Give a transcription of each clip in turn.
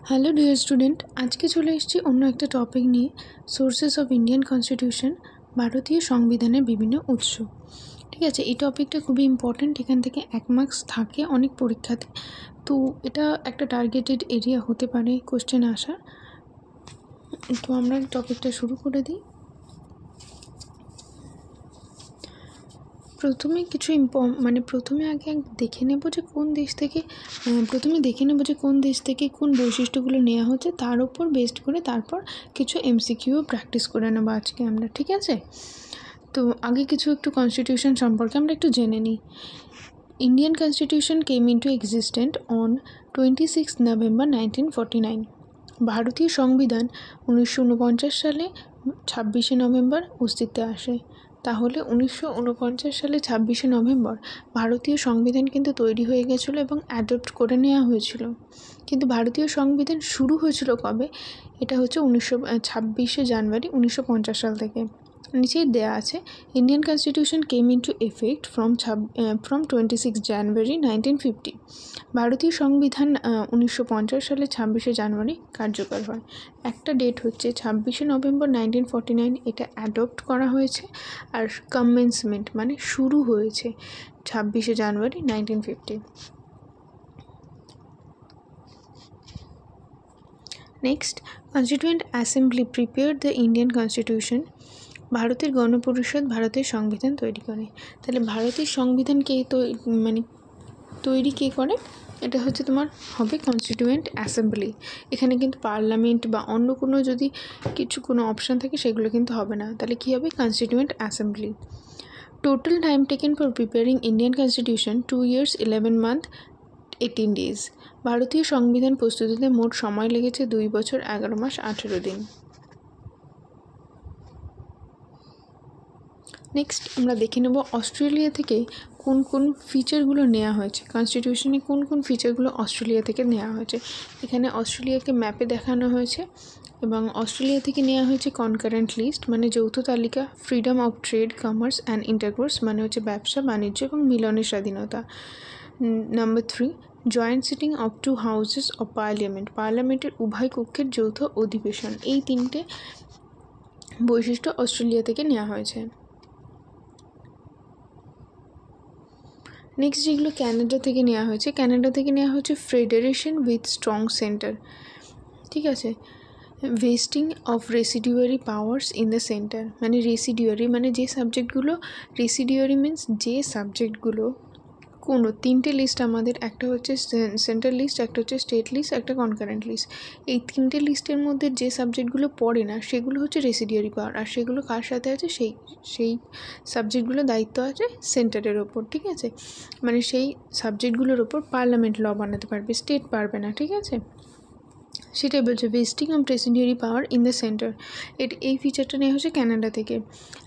Hello dear student, আজকে চলে এসেছি অন্য একটা টপিক নিয়ে, সোর্সেস অফ ইন্ডিয়ান কনস্টিটিউশন, ভারতীয় সংবিধানের বিভিন্ন উৎস। ঠিক আছে, এই টপিকটা খুবই ইম্পর্ট্যান্ট, এখান থেকে 1 মার্কস থাকে অনেক পরীক্ষাতে। তো এটা একটা টার্গেটেড এরিয়া হতে পারে কোশ্চেন আসার। তো আমরা টপিকটা শুরু করে দিই। প্রথমে কিছু প্রথমে আগে দেখে নেব যে কোন দেশ থেকে কোন বৈশিষ্ট্যগুলো নেওয়া হচ্ছে, তার উপর বেসড করে তারপর কিছু এমসিকিউ প্র্যাকটিস করে নেবো আজকে আমরা। ঠিক আছে, তো আগে একটু কনস্টিটিউশন সম্পর্কে আমরা একটু জেনে নিই। Indian constitution came into existent on 26 November 1949। ভারতীয় সংবিধান 1949 সালে 26শে নভেম্বর অস্তিত্বে আসে। তাহলে 1949 সালে 26শে নভেম্বর ভারতীয় সংবিধান কিন্তু তৈরি হয়ে গেছিলো এবং অ্যাডপ্ট করে নেওয়া হয়েছিল। কিন্তু ভারতীয় সংবিধান শুরু হয়েছিল কবে? এটা হচ্ছে 26শে জানুয়ারি 1950 সাল থেকে। নিচেই দেয়া আছে, Indian constitution came into effect from 26 জানুয়ারি 1950। ভারতীয় সংবিধান 1950 সালে 26শে জানুয়ারি কার্যকর হয়। একটা ডেট হচ্ছে 26শে নভেম্বর 1949, এটা অ্যাডপ্ট করা হয়েছে। আর কমেন্সমেন্ট মানে শুরু হয়েছে 26শে জানুয়ারি 1950। Next, constituent assembly prepared the Indian constitution. ভারতের গণপরিষদ ভারতের সংবিধান তৈরি করে। তাহলে ভারতের সংবিধানকে তৈরি কে করে? এটা হচ্ছে তোমার হবে কনস্টিটিউয়েন্ট অ্যাসেম্বলি। এখানে কিন্তু পার্লামেন্ট বা অন্য কোনো অপশান থাকে সেগুলো কিন্তু হবে না। তাহলে কী হবে? Constituent assembly. Total time taken for preparing Indian constitution 2 years 11 months 18 days। ভারতীয় সংবিধান প্রস্তুতিতে মোট সময় লেগেছে 2 বছর 11 মাস 18 দিন। নেক্সট আমরা দেখে নেব অস্ট্রেলিয়া থেকে কোন কোন ফিচারগুলো নেওয়া হয়েছে, কনস্টিটিউশনে কোন কোন ফিচারগুলো অস্ট্রেলিয়া থেকে নেওয়া হয়েছে। এখানে অস্ট্রেলিয়াকে ম্যাপে দেখানো হয়েছে এবং অস্ট্রেলিয়া থেকে নেওয়া হয়েছে কনকারেন্ট লিস্ট মানে যৌথ তালিকা, freedom of trade, commerce and intercourse মানে হচ্ছে ব্যবসা, বাণিজ্য এবং মিলনের স্বাধীনতা। Number 3, joint sitting of 2 houses of parliament, পার্লামেন্টের উভয় কক্ষের যৌথ অধিবেশন। এই 3টে বৈশিষ্ট্য অস্ট্রেলিয়া থেকে নেওয়া হয়েছে। নেক্সট যেগুলো ক্যানাডা থেকে নেওয়া হয়েছে, ফেডারেশন উইথ স্ট্রং সেন্টার। ঠিক আছে, vesting of residuary powers in the centre মানে রেসিডিউয়ারি মানে যে সাবজেক্টগুলো কোনো 3টে লিস্ট আমাদের, একটা হচ্ছে সেন্ট্রাল লিস্ট, একটা হচ্ছে স্টেট লিস্ট, একটা কনকারেন্ট লিস্ট। এই 3টে লিস্টের মধ্যে যে সাবজেক্টগুলো পড়ে না সেগুলো হচ্ছে রেসিডিউয়ারি পাওয়ার, আর সেগুলো কার সাথে আছে? সেই সাবজেক্টগুলোর দায়িত্ব আছে সেন্টারের ওপর। ঠিক আছে, মানে সেই সাবজেক্টগুলোর ওপর পার্লামেন্ট ল বানাতে পারবে, স্টেট পারবে না। ঠিক আছে, সেটাই বলছে vesting of residuary power in the centre. এই ফিচারটা নেওয়া হচ্ছে ক্যানাডা থেকে।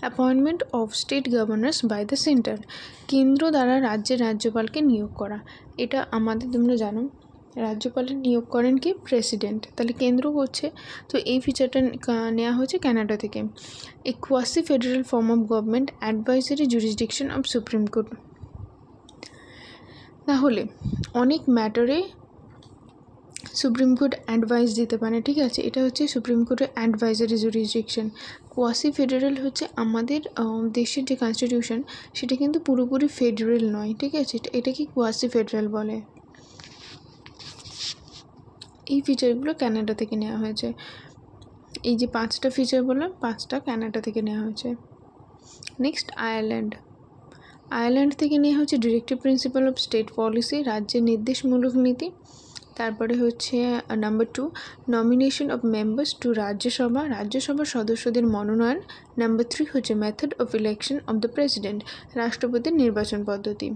Appointment of state governors by the centre, কেন্দ্র দ্বারা রাজ্যের রাজ্যপালকে নিয়োগ করা। এটা তোমরা জানো, রাজ্যপালের নিয়োগ করেন কি? প্রেসিডেন্ট, তাহলে কেন্দ্র করছে। তো এই ফিচারটা নেওয়া হয়েছে ক্যানাডা থেকে। A quasi federal form of government, advisory jurisdiction of supreme court. তাহলে অনেক ম্যাটারে সুপ্রিম কোর্ট অ্যাডভাইস দিতে পারে। ঠিক আছে, এটা হচ্ছে সুপ্রিম কোর্টের অ্যাডভাইজারি জুরিসডিকশন। কোয়াসি ফেডারেল হচ্ছে আমাদের দেশের যে কনস্টিটিউশন সেটা কিন্তু পুরোপুরি ফেডারেল নয়। ঠিক আছে, এটাকে কোয়াসি ফেডারেল বলে। এই ফিচারগুলো ক্যানাডা থেকে নেওয়া হয়েছে। এই যে 5টা ফিচার বললাম, 5টা ক্যানাডা থেকে নেওয়া হয়েছে। নেক্সট আয়ারল্যান্ড থেকে নেওয়া হচ্ছে directive principal of state policy, রাজ্যের নির্দেশমূলক নীতি। তারপরে হচ্ছে number 2, nomination of members two রাজ্যসভার সদস্যদের মনোনয়ন। নাম্বার 3 হচ্ছে method of election of the president, রাষ্ট্রপতির নির্বাচন পদ্ধতি।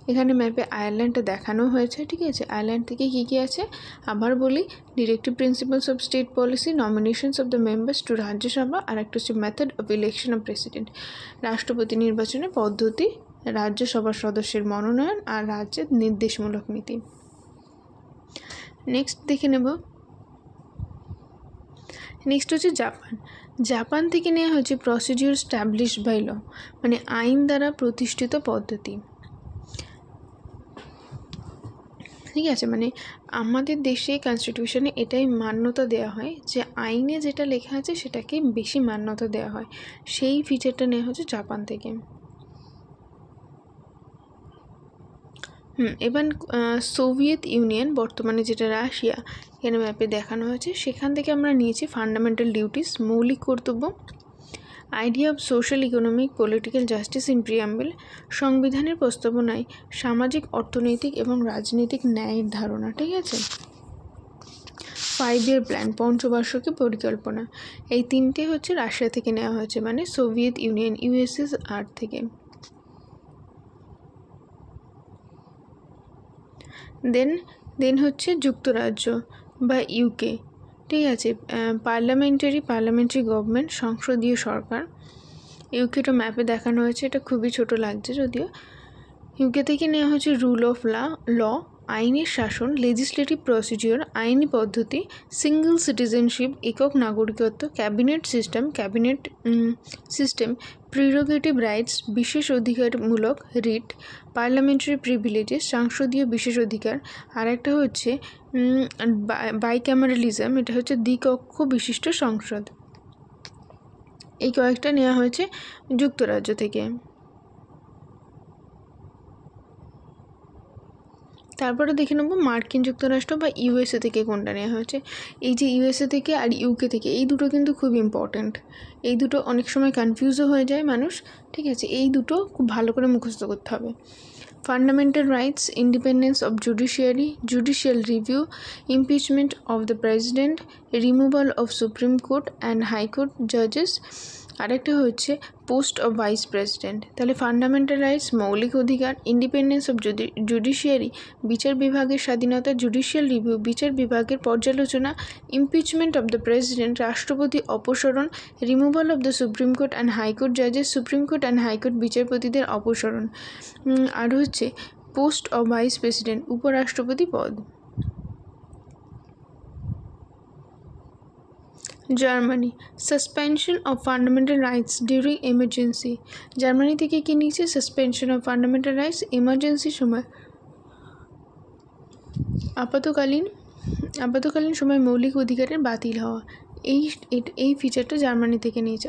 এখানে ম্যাপে আয়ারল্যান্ডটা দেখানো হয়েছে। ঠিক আছে, আয়ারল্যান্ড থেকে কী আছে আবার বলি, directive principles of state policy, nominations of the members to Rajya Sabha, আর একটা হচ্ছে method of election of president, রাষ্ট্রপতি নির্বাচনের পদ্ধতি, রাজ্যসভার সদস্যের মনোনয়ন আর রাজ্যের নির্দেশমূলক নীতি। নেক্সট দেখে নেব, নেক্সট হচ্ছে জাপান থেকে নেওয়া হচ্ছে প্রসিডিউর স্ট্যাবলিশড বাই ল মানে আইন দ্বারা প্রতিষ্ঠিত পদ্ধতি। ঠিক আছে, মানে আমাদের দেশে কনস্টিটিউশনে এটাই মান্যতা দেওয়া হয় যে আইনে যেটা লেখা আছে সেটাকে বেশি মান্যতা দেওয়া হয়। সেই ফিচারটা নেওয়া হচ্ছে জাপান থেকে। এবার সোভিয়েত ইউনিয়ন, বর্তমানে যেটা রাশিয়া, এখানে ম্যাপে দেখানো হয়েছে, সেখান থেকে আমরা নিয়েছি ফান্ডামেন্টাল ডিউটিস, মৌলিক কর্তব্য, idea of social economic political justice in preamble, সংবিধানের প্রস্তাবনায় সামাজিক, অর্থনৈতিক এবং রাজনৈতিক ন্যায়ের ধারণা। ঠিক আছে, 5 ইয়ার প্ল্যান, পঞ্চবার্ষিকী পরিকল্পনা, এই তিনটে হচ্ছে রাশিয়া থেকে নেওয়া হয়েছে, মানে সোভিয়েত ইউনিয়ন, ইউএসএসআর থেকে। দেন হচ্ছে যুক্তরাজ্য বা ইউকে। ঠিক আছে, পার্লামেন্টারি গভর্নমেন্ট, সংসদীয় সরকার। ইউকেটা ম্যাপে দেখানো হয়েছে, এটা খুবই ছোট লাগছে যদিও। ইউকে থেকে নেওয়া হচ্ছে রুল অফ ল, আইনের শাসন, লেজিসলেটিভ প্রসিডিওর, আইনি পদ্ধতি, সিঙ্গল সিটিজেনশিপ, একক নাগরিকত্ব, ক্যাবিনেট সিস্টেম, প্রিরোগেটিভ রাইটস, বিশেষ অধিকারমূলক রিট, পার্লামেন্টারি প্রিভিলেজেস, সংসদীয় বিশেষ অধিকার, আর একটা হচ্ছে বাইক্যামেরালিজম, এটা হচ্ছে দ্বিকক্ষ বিশিষ্ট সংসদ। এই কয়েকটা নেওয়া হয়েছে যুক্তরাজ্য থেকে। তারপরে দেখে নেব মার্কিন যুক্তরাষ্ট্র বা ইউএসএ থেকে কোনটা নেওয়া হয়েছে। এই যে ইউএসএ থেকে আর ইউকে থেকে, এই দুটো কিন্তু খুব ইম্পর্ট্যান্ট। এই দুটো অনেক সময় কনফিউজও হয়ে যায় মানুষ। ঠিক আছে, এই দুটো খুব ভালো করে মুখস্থ করতে হবে। Fundamental rights, independence of judiciary, judicial review, impeachment of the president, removal of supreme court and high court জাজেস, আরেকটা হচ্ছে পোস্ট অফ ভাইস প্রেসিডেন্ট। তাহলে ফান্ডামেন্টাল রাইটস মৌলিক অধিকার, ইন্ডিপেন্ডেন্স অফ জুডিশিয়ারি বিচার বিভাগের স্বাধীনতা, জুডিশিয়াল রিভিউ বিচার বিভাগের পর্যালোচনা, ইমপিচমেন্ট অফ দ্য প্রেসিডেন্ট রাষ্ট্রপতি অপসারণ, removal of the supreme court and high court জাজেস সুপ্রিম কোর্ট অ্যান্ড হাইকোর্ট বিচারপতিদের অপসারণ, আর হচ্ছে পোস্ট অফ ভাইস প্রেসিডেন্ট উপরাষ্ট্রপতি পদ। Germany, suspension of fundamental rights during emergency. Germany থেকে কি নিয়েছে? সাসপেনশন অফ ফান্ডামেন্টাল রাইটস এমার্জেন্সির সময়, আপাতকালীন সময় মৌলিক অধিকারের বাতিল হওয়া। এই ফিচারটা জার্মানি থেকে নিয়েছে।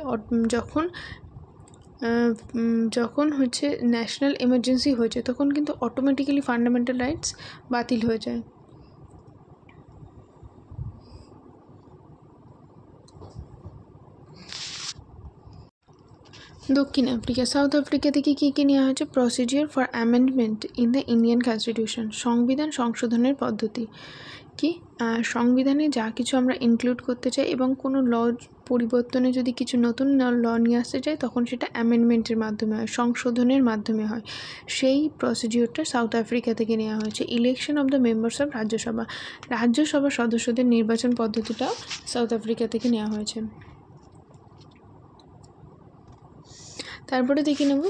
যখন হচ্ছে ন্যাশনাল এমার্জেন্সি হয়েছে তখন কিন্তু অটোমেটিক্যালি ফান্ডামেন্টাল রাইটস বাতিল হয়ে যায়। দক্ষিণ আফ্রিকা, সাউথ আফ্রিকা থেকে কী নেওয়া হয়েছে? Procedure for amendment in the Indian constitution, সংবিধান সংশোধনের পদ্ধতি। কি সংবিধানে যা কিছু আমরা ইনক্লুড করতে চাই এবং কোনো ল পরিবর্তনে যদি কিছু নতুন ল নিয়ে আসতে চাই তখন সেটা অ্যামেন্ডমেন্টের মাধ্যমে হয়, সংশোধনের মাধ্যমে হয়। সেই প্রসিডিওরটা সাউথ আফ্রিকা থেকে নেওয়া হয়েছে। Election of the members of রাজ্যসভার সদস্যদের নির্বাচন পদ্ধতিটাও সাউথ আফ্রিকা থেকে নেওয়া হয়েছে। তারপরে দেখে নেব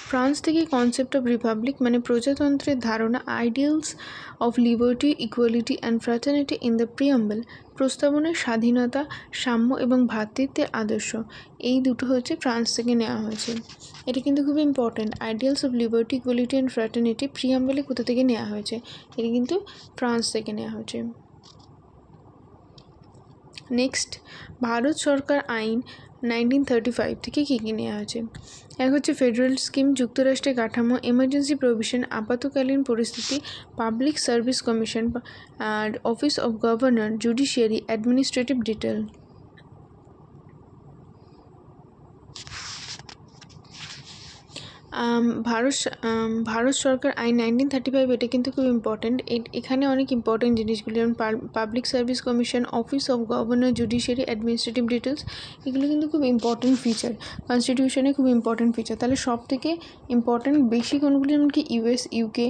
ফ্রান্স থেকে কনসেপ্ট অফ রিপাবলিক মানে প্রজাতন্ত্রের ধারণা, ideals of liberty, equality and fraternity in the preamble, প্রস্তাবনায় স্বাধীনতা, সাম্য এবং ভ্রাতৃত্বের আদর্শ। এই দুটো হচ্ছে ফ্রান্স থেকে নেওয়া হয়েছে। এটা কিন্তু খুব important. Ideals of liberty, equality and fraternity প্রিয়াম্বলে কোথা থেকে নেওয়া হয়েছে? এটা কিন্তু ফ্রান্স থেকে নেওয়া হয়েছে। নেক্সট, ভারত সরকার আইন 1935 থেকে কী নেওয়া হয়েছে? এক হচ্ছে ফেডারেল স্কিম, যুক্তরাষ্ট্রের কাঠামো, এমার্জেন্সি প্রভিশন, আপাতকালীন পরিস্থিতি, পাবলিক সার্ভিস কমিশন, আর office of governor, judiciary, administrative detail. ভারত সরকার আইন 1935, এটা কিন্তু খুব ইম্পর্ট্যান্ট। এখানে অনেক ইম্পর্ট্যান্ট জিনিসগুলি যেমন public service commission, office of governor, judiciary, administrative details, এগুলো কিন্তু খুব ইম্পর্ট্যান্ট ফিচার, কনস্টিটিউশনে খুব ইম্পর্ট্যান্ট ফিচার। তাহলে সব থেকে ইম্পর্ট্যান্ট বেশি কোনগুলি, যেমন কি ইউএস, ইউকে,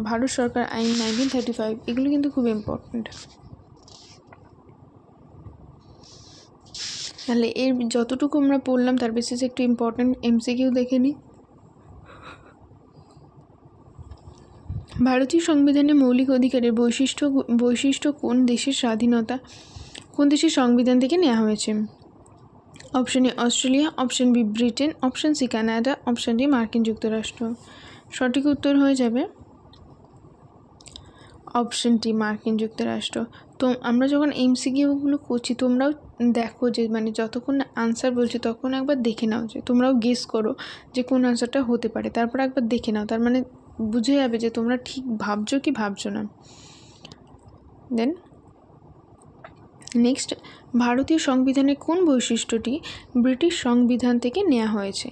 ভারত সরকার আইন 1935, এগুলো কিন্তু খুব ইম্পর্ট্যান্ট। তাহলে এর যতটুকু আমরা পড়লাম তার বেসিসে একটু ইম্পর্ট্যান্ট এমসিকিউ দেখে নিই। ভারতীয় সংবিধানে মৌলিক অধিকারের বৈশিষ্ট্য কোন দেশের স্বাধীনতা, কোন দেশের সংবিধান থেকে নেওয়া হয়েছে? Option A Australia, option B Britain, option C Canada, option D মার্কিন যুক্তরাষ্ট্র। সঠিক উত্তর হয়ে যাবে অপশন টি মার্কিন যুক্তরাষ্ট্র। তো আমরা যখন এমসিকিউগুলো করছি তোমরাও দেখো যে মানে যতক্ষণ আনসার বলছি তখন একবার দেখে নাও, যে তোমরাও গেস করো যে কোন আনসারটা হতে পারে, তারপর একবার দেখে নাও, তার মানে বুঝে যাবে যে তোমরা ঠিক ভাবছো কি ভাবছো না। দেন নেক্সট, ভারতীয় সংবিধানের কোন বৈশিষ্ট্যটি ব্রিটিশ সংবিধান থেকে নেওয়া হয়েছে?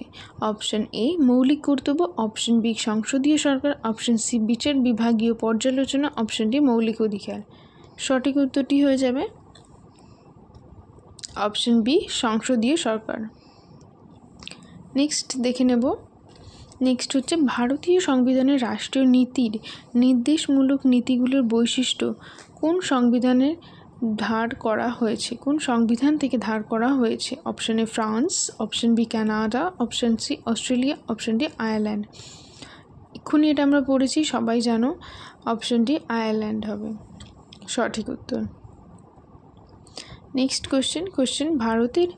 অপশন এ মৌলিক কর্তব্য, অপশন বি সংসদীয় সরকার, অপশন সি বিচার বিভাগীয় পর্যালোচনা, অপশন ডি মৌলিক অধিকার। সঠিক উত্তরটি হয়ে যাবে অপশন বি সংসদীয় সরকার। নেক্সট দেখে নেব, নেক্সট হচ্ছে ভারতীয় সংবিধানের রাষ্ট্রীয় নীতির নির্দেশমূলক নীতিগুলোর বৈশিষ্ট্য কোন সংবিধানের ধার করা হয়েছে, কোন সংবিধান থেকে ধার করা হয়েছে? Option A France, option B Canada, option C Australia, option D Ireland. এক্ষুনি এটা আমরা পড়েছি, সবাই জানো, অপশন ডি আয়ারল্যান্ড হবে সঠিক উত্তর। নেক্সট কোশ্চেন, ভারতের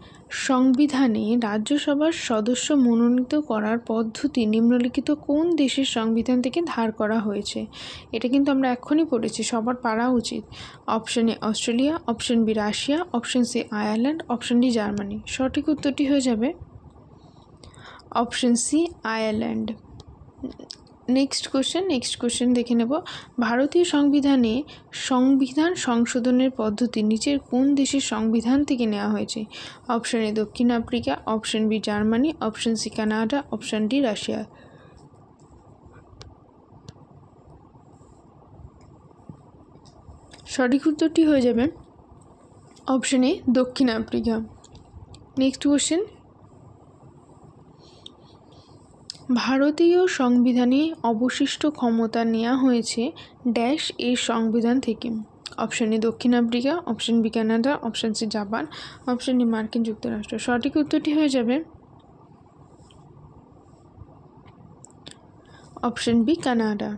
সংবিধানে রাজ্যসভার সদস্য মনোনীত করার পদ্ধতি নিম্নলিখিত কোন দেশের সংবিধান থেকে ধার করা হয়েছে? এটা কিন্তু আমরা এক্ষুনি পড়েছি, সবার পারা উচিত। Option A Australia, option B Russia, option C Ireland, option D Germany. সঠিক উত্তরটি হয়ে যাবে option C Ireland. Next question দেখে নেব, ভারতীয় সংবিধানে সংবিধান সংশোধনের পদ্ধতি নিচের কোন দেশের সংবিধান থেকে নেওয়া হয়েছে? অপশন এ দক্ষিণ Africa, option B Germany, option C Canada, option D Russia. সঠিক উত্তরটি হয়ে যাবে অপশন এ দক্ষিণ আফ্রিকা। নেক্সট কোশ্চেন, ভারতীয় সংবিধানে অবশিষ্ট ক্ষমতা নেওয়া হয়েছে ড্যাশ এর সংবিধান থেকে? অপশন এ দক্ষিণ Africa, option B Canada, option C Japan, option D মার্কিন যুক্তরাষ্ট্র। সঠিক উত্তরটি হয়ে যাবে অপশন বি কানাডা।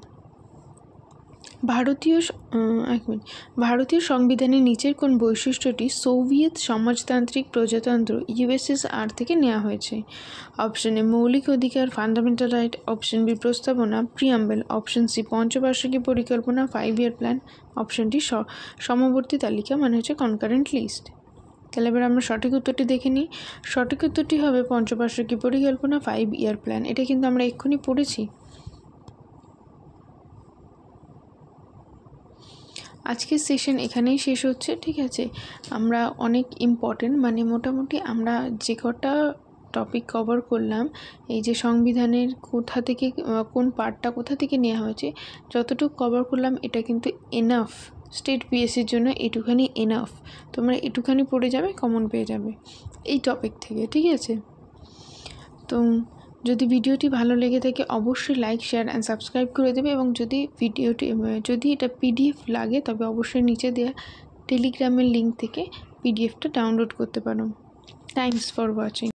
ভারতীয় সংবিধানের নিচের কোন বৈশিষ্ট্যটি সোভিয়েত সমাজতান্ত্রিক প্রজাতন্ত্র ইউএসএসআর থেকে নেওয়া হয়েছে? অপশন এ মৌলিক অধিকার ফান্ডামেন্টাল রাইট, অপশন বি প্রস্তাবনা প্রিয়াম্বেল, অপশন সি পঞ্চবার্ষিকী পরিকল্পনা 5 ইয়ার প্ল্যান, অপশন ডি সমবর্তী তালিকা মানে হচ্ছে কনকারেন্ট লিস্ট। তাহলে এবার আমরা সঠিক উত্তরটি দেখে নিই। সঠিক উত্তরটি হবে পঞ্চবার্ষিকী পরিকল্পনা 5 ইয়ার প্ল্যান। এটা কিন্তু আমরা এক্ষুনি পড়েছি। আজকের সেশন এখানেই শেষ হচ্ছে, ঠিক আছে। আমরা অনেক ইম্পর্টেন্ট মানে মোটামুটি আমরা যে কটা টপিক কভার করলাম, এই যে সংবিধানের কোথা থেকে কোন পার্টটা কোথা থেকে নেওয়া হয়েছে, যতটুকু কভার করলাম এটা কিন্তু এনাফ স্টেট পিএসসির জন্য। এটুখানি এনাফ, তোমরা এটুখানি পড়ে যাবে, কমন পেয়ে যাবে এই টপিক থেকে, ঠিক আছে। তো যদি ভিডিওটি ভালো লেগে থাকে অবশ্যই লাইক শেয়ার অ্যান্ড সাবস্ক্রাইব করে দেবে, এবং যদি এটা পিডিএফ লাগে তবে অবশ্যই নিচে দেওয়া টেলিগ্রামের লিঙ্ক থেকে পিডিএফটা ডাউনলোড করতে পারো। Thanks for watching.